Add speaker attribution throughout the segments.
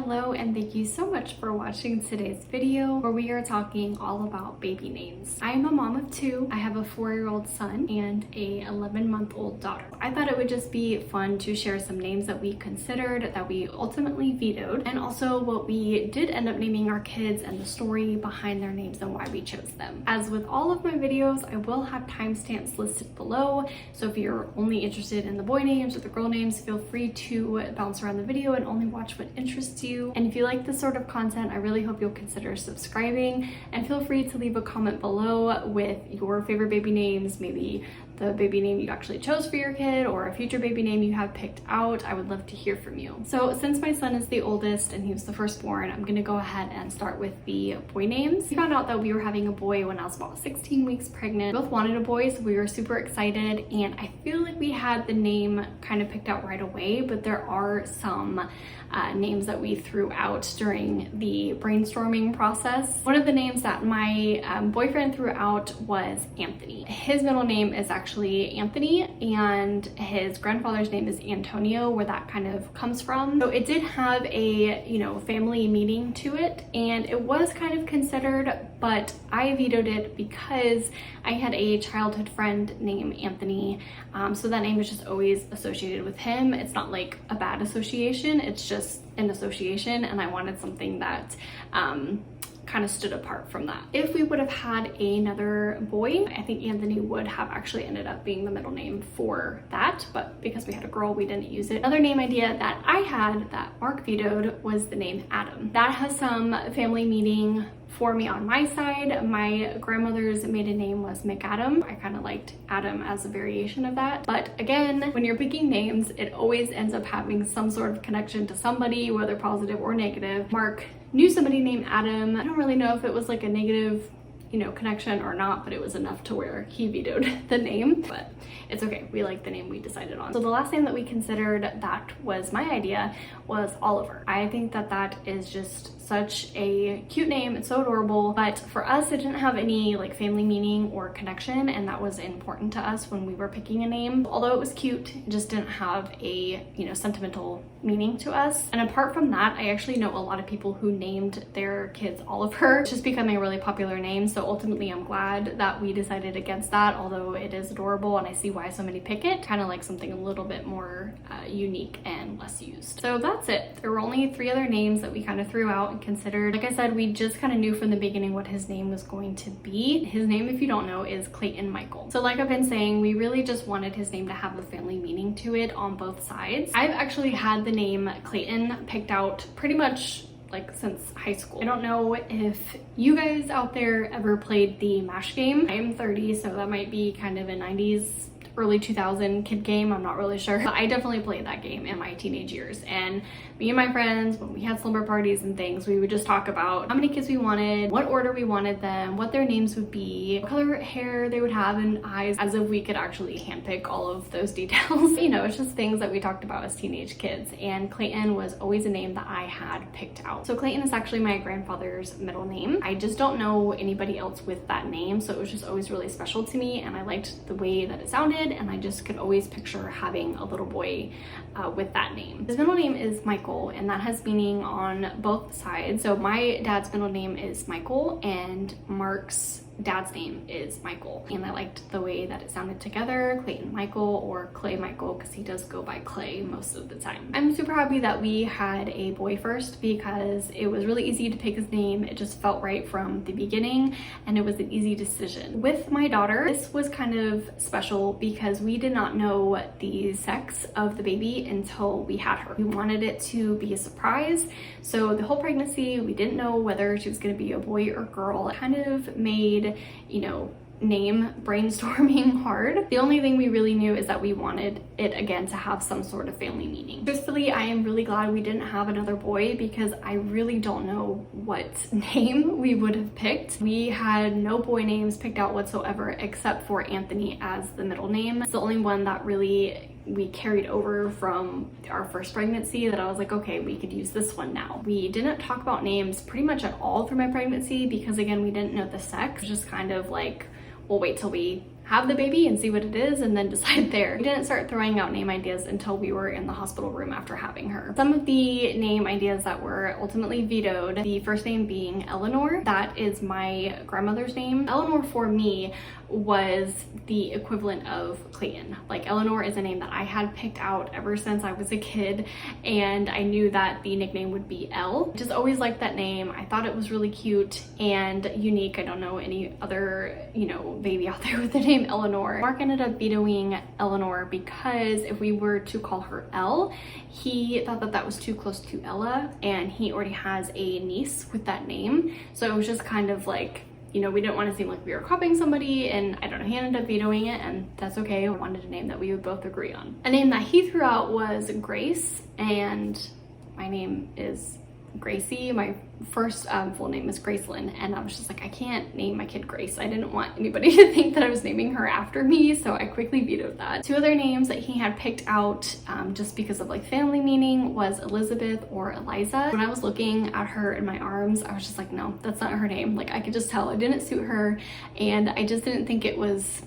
Speaker 1: Hello, and thank you so much for watching today's video where we are talking all about baby names. I am a mom of two. I have a 4-year-old son and a 11-month-old daughter. I thought it would just be fun to share some names that we considered that we ultimately vetoed, and also what we did end up naming our kids and the story behind their names and why we chose them. As with all of my videos, I will have timestamps listed below, so if you're only interested in the boy names or the girl names, feel free to bounce around the video and only watch what interests you. And if you like this sort of content, I really hope you'll consider subscribing, and feel free to leave a comment below with your favorite baby names, maybe the baby name you actually chose for your kid or a future baby name you have picked out. I would love to hear from you. So since my son is the oldest and he was the firstborn, I'm gonna go ahead and start with the boy names. We found out that we were having a boy when I was about 16 weeks pregnant. We both wanted a boy, so we were super excited, and I feel like we had the name kind of picked out right away, but there are some names that we threw out during the brainstorming process. One of the names that my boyfriend threw out was Anthony. His middle name is actually Anthony, and his grandfather's name is Antonio, where that kind of comes from. So it did have a, family meaning to it, and it was kind of considered, but I vetoed it because I had a childhood friend named Anthony, so that name is just always associated with him. It's not like a bad association, it's just an association, and I wanted something that kind of stood apart from that. If we would have had another boy, I think Anthony would have actually ended up being the middle name for that, but because we had a girl, we didn't use it. Another name idea that I had that Mark vetoed was the name Adam. That has some family meaning for me on my side. My grandmother's maiden name was McAdam. I kind of liked Adam as a variation of that. But again, when you're picking names, it always ends up having some sort of connection to somebody, whether positive or negative. Mark knew somebody named Adam. I don't really know if it was like a negative connection or not, but it was enough to where he vetoed the name, but it's okay. We like the name we decided on. So the last name that we considered that was my idea was Oliver. I think that that is just such a cute name. It's so adorable, but for us, it didn't have any like family meaning or connection, and that was important to us when we were picking a name. Although it was cute, it just didn't have a, sentimental meaning to us. And apart from that, I actually know a lot of people who named their kids Oliver. It's just becoming a really popular name, so ultimately I'm glad that we decided against that, although it is adorable and I see why so many pick it. Kind of like something a little bit more unique and less used. So that's it. There were only 3 other names that we kind of threw out and considered. Like I said, we just kind of knew from the beginning what his name was going to be. His name, if you don't know, is Clayton Michael. So like I've been saying, we really just wanted his name to have a family meaning to it on both sides. I've actually had the name Clayton picked out pretty much since high school. I don't know if you guys out there ever played the MASH game. I am 30, so that might be kind of a 90s, early 2000 kid game. I'm not really sure. But I definitely played that game in my teenage years, and me and my friends, when we had slumber parties and things, we would just talk about how many kids we wanted, what order we wanted them, what their names would be, what color hair they would have, and eyes, as if we could actually handpick all of those details. It's just things that we talked about as teenage kids, and Clayton was always a name that I had picked out. So Clayton is actually my grandfather's middle name. I just don't know anybody else with that name, so it was just always really special to me, and I liked the way that it sounded, and I just could always picture having a little boy with that name. His middle name is Michael, and that has meaning on both sides. So my dad's middle name is Michael, and Mark's dad's name is Michael, and I liked the way that it sounded together, Clayton Michael or Clay Michael, because he does go by Clay most of the time. I'm super happy that we had a boy first because it was really easy to pick his name. It just felt right from the beginning, and it was an easy decision. With my daughter, this was kind of special because we did not know the sex of the baby until we had her. We wanted it to be a surprise, so the whole pregnancy we didn't know whether she was going to be a boy or girl. It kind of made name brainstorming hard. The only thing we really knew is that we wanted it again to have some sort of family meaning. Truthfully, I am really glad we didn't have another boy because I really don't know what name we would have picked. We had no boy names picked out whatsoever except for Anthony as the middle name. It's the only one that really we carried over from our first pregnancy that I was like, okay, we could use this one now. We didn't talk about names pretty much at all through my pregnancy because again, we didn't know the sex. It was just kind of like, we'll wait till we have the baby and see what it is and then decide there. We didn't start throwing out name ideas until we were in the hospital room after having her. Some of the name ideas that were ultimately vetoed, the first name being Eleanor. That is my grandmother's name. Eleanor for me was the equivalent of Clayton. Like, Eleanor is a name that I had picked out ever since I was a kid, and I knew that the nickname would be Elle. Just always liked that name. I thought it was really cute and unique. I don't know any other, you know, baby out there with the name Eleanor. Mark ended up vetoing Eleanor because if we were to call her Elle, he thought that that was too close to Ella, and he already has a niece with that name. So it was just kind of like, you know, we didn't want to seem like we were copying somebody, and I don't know, he ended up vetoing it, and that's okay. I wanted a name that we would both agree on. A name that he threw out was Grace, and my name is Gracie. My first full name is Gracelyn, and I was just like, I can't name my kid Grace. I didn't want anybody to think that I was naming her after me, so I quickly vetoed that. Two other names that he had picked out just because of like family meaning was Elizabeth or Eliza. When I was looking at her in my arms, I was just like, no, that's not her name. Like, I could just tell it didn't suit her, and I just didn't think it was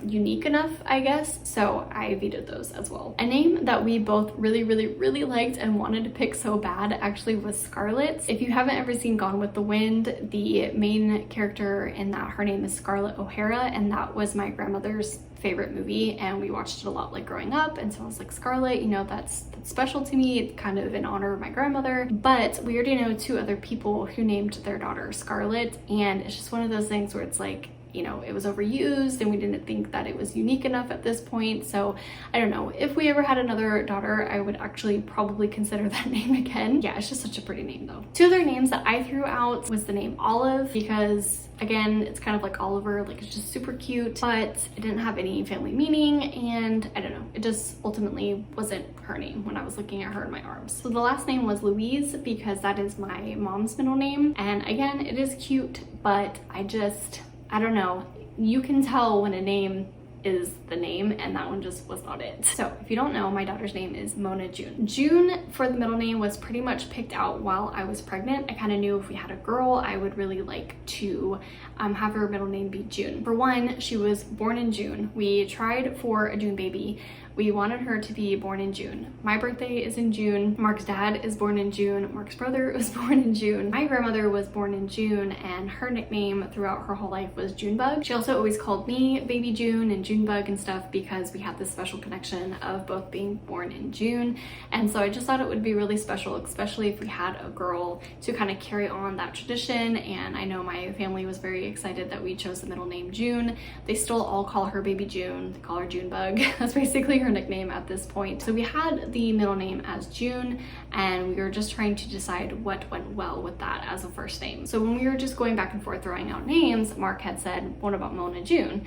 Speaker 1: unique enough, I guess, so I vetoed those as well. A name that we both really liked and wanted to pick so bad actually was Scarlett. If you haven't ever seen Gone with the Wind, the main character in that, her name is Scarlett O'Hara, and that was my grandmother's favorite movie, and we watched it a lot like growing up, and so I was like, Scarlett, you know, that's special to me. It's kind of in honor of my grandmother. But we already know two other people who named their daughter Scarlett, and it's just one of those things where it's like, you know, it was overused and we didn't think that it was unique enough at this point. So I don't know, if we ever had another daughter, I would actually probably consider that name again. Yeah, it's just such a pretty name though. Two other names that I threw out was the name Olive, because again, it's kind of like Oliver, like it's just super cute, but it didn't have any family meaning, and I don't know, it just ultimately wasn't her name when I was looking at her in my arms. So the last name was Louise, because that is my mom's middle name, and again, it is cute, but I don't know, you can tell when a name is the name, and that one just was not it. So if you don't know, my daughter's name is Mona June. June for the middle name was pretty much picked out while I was pregnant. I kind of knew if we had a girl, I would really like to have her middle name be June. For one, she was born in June. We tried for a June baby. We wanted her to be born in June. My birthday is in June. Mark's dad is born in June. Mark's brother was born in June. My grandmother was born in June, and her nickname throughout her whole life was Junebug. She also always called me Baby June and Junebug and stuff because we had this special connection of both being born in June. And so I just thought it would be really special, especially if we had a girl, to kind of carry on that tradition. And I know my family was very excited that we chose the middle name June. They still all call her Baby June. They call her Junebug. That's basically her nickname at this point. So we had the middle name as June, and we were just trying to decide what went well with that as a first name. So when we were just going back and forth throwing out names, Mark had said, what about Mona June?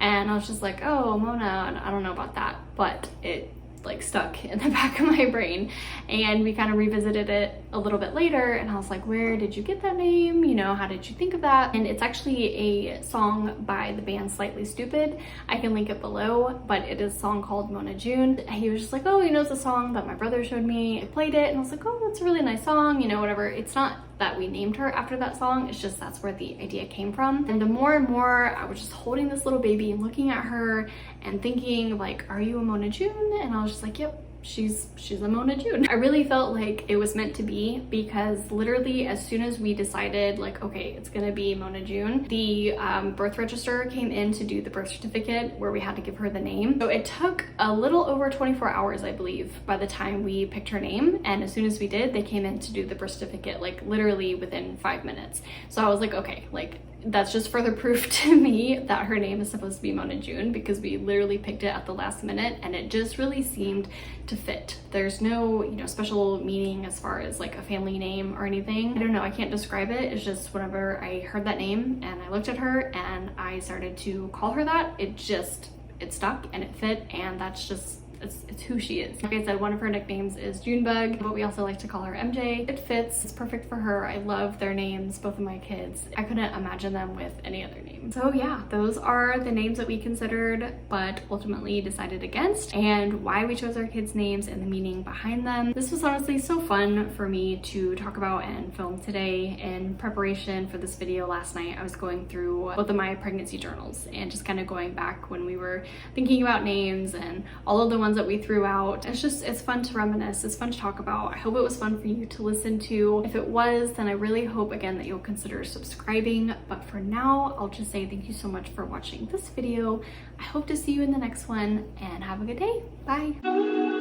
Speaker 1: And I was just like, oh, Mona, I don't know about that, but it like stuck in the back of my brain, and we kind of revisited it a little bit later, and I was like, where did you get that name? You know, how did you think of that? And it's actually a song by the band Slightly Stupid. I can link it below, but it is a song called Mona June. He was just like, oh, he knows the song that my brother showed me. I played it, and I was like, oh, that's a really nice song, you know, whatever. It's not that we named her after that song, it's just that's where the idea came from. And the more and more I was just holding this little baby and looking at her and thinking like, are you a Mona June? And I was just like, yep, she's a Mona June. I really felt like it was meant to be, because literally as soon as we decided like, okay, it's gonna be Mona June, the birth register came in to do the birth certificate where we had to give her the name. So it took a little over 24 hours, I believe, by the time we picked her name, and as soon as we did, they came in to do the birth certificate like literally within 5 minutes. So I was like, okay, like that's just further proof to me that her name is supposed to be Mona June, because we literally picked it at the last minute and it just really seemed to fit. There's no, you know, special meaning as far as like a family name or anything. I don't know, I can't describe it. It's just whenever I heard that name and I looked at her and I started to call her that, it stuck and it fit, and that's just it's who she is. Like I said, one of her nicknames is Junebug, but we also like to call her MJ. It fits, it's perfect for her. I love their names, both of my kids. I couldn't imagine them with any other name. So yeah, those are the names that we considered but ultimately decided against, and why we chose our kids' names and the meaning behind them. This was honestly so fun for me to talk about and film today. In preparation for this video last night, I was going through both of my pregnancy journals and just kind of going back when we were thinking about names and all of the ones that we threw out. It's fun to reminisce, it's fun to talk about. I hope it was fun for you to listen to. If it was, then I really hope again that you'll consider subscribing. But for now, I'll just say thank you so much for watching this video. I hope to see you in the next one, and have a good day. Bye.